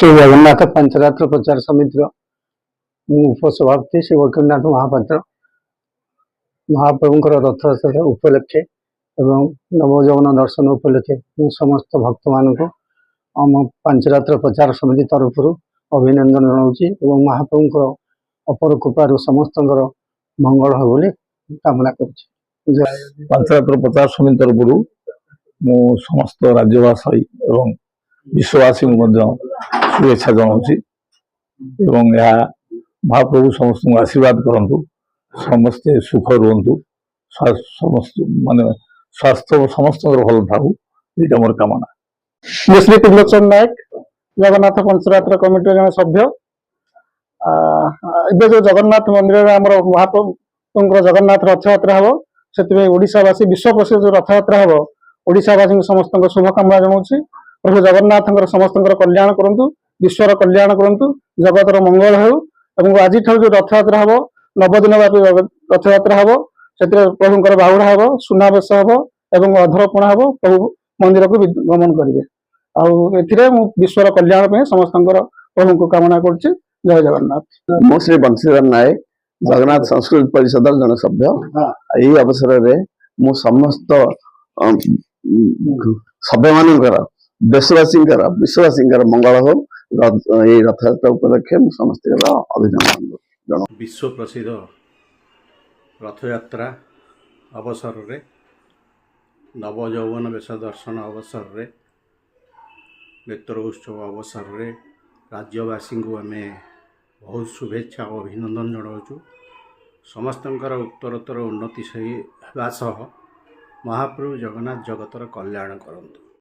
श्री जगन्नाथ पंचरात्र प्रचार समितिर उपसभापति श्री वकीलनाथ महापात्र महाप्रभुंकर रथयात्रा उपलक्षे एवं नवजगन दर्शन उपलक्षे समस्त भक्त मान आम पंचरात्र प्रचार समिति तरफ अभिनंदन जनाऊँ महाप्रभुंकर अपर कृपार समस्त मंगल हो कामना कर पंचरात्र प्रचार समिति तरफ मु समस्त राज्यवासी एवं विश्ववासी शुभेच्छा जनाऊँगी महाप्रभु समस्त आशीर्वाद करंतु समस्ते सुख रुहतु समस्त माने स्वास्थ्य समस्त भल था ये मोर कामना। श्री त्रिलोचन नायक जगन्नाथ पंचरात्र कमिटी जन सभ्य जो जगन्नाथ मंदिर में महाप्रभु जगन्नाथ रथयात्रा हम से ओडावासी विश्व प्रसिद्ध रथयात्रा हम ओडावासी समस्त शुभकामना जनाऊँ प्रभु जगन्नाथ समस्त कल्याण करंतु विश्वर कल्याण करंतु जगतर मंगल हो आज जो रथयात्रा हम 9 दिन व्यापी रथयात्रा हम से प्रभुंर बाहुड़ा हम सुनावेश हम एवं अधरपणा हम प्रभु मंदिर को गमन करेंगे आउ विश्वर कल्याण समस्त प्रभु को कामना कर जय जगन्नाथ। मो श्री बंशीधर नायक जगन्नाथ संस्कृत परिषद जन सभ्य यही अवसर में मु समस्त सभ्य मानकर देशवासी विश्ववासी मंगल हो रथयात्रा उपलक्षे समस्त अभिनंदन। विश्व प्रसिद्ध रथयात्रा अवसर रे नवयौवन वेश दर्शन अवसर रे नेत्र उत्सव अवसर रे राज्यवासी को आम बहुत शुभेच्छा और अभिनंदन जनाऊँ समस्त उत्तरोत्तर उन्नति सह महाप्रभु जगन्नाथ जगतर कल्याण करंतु।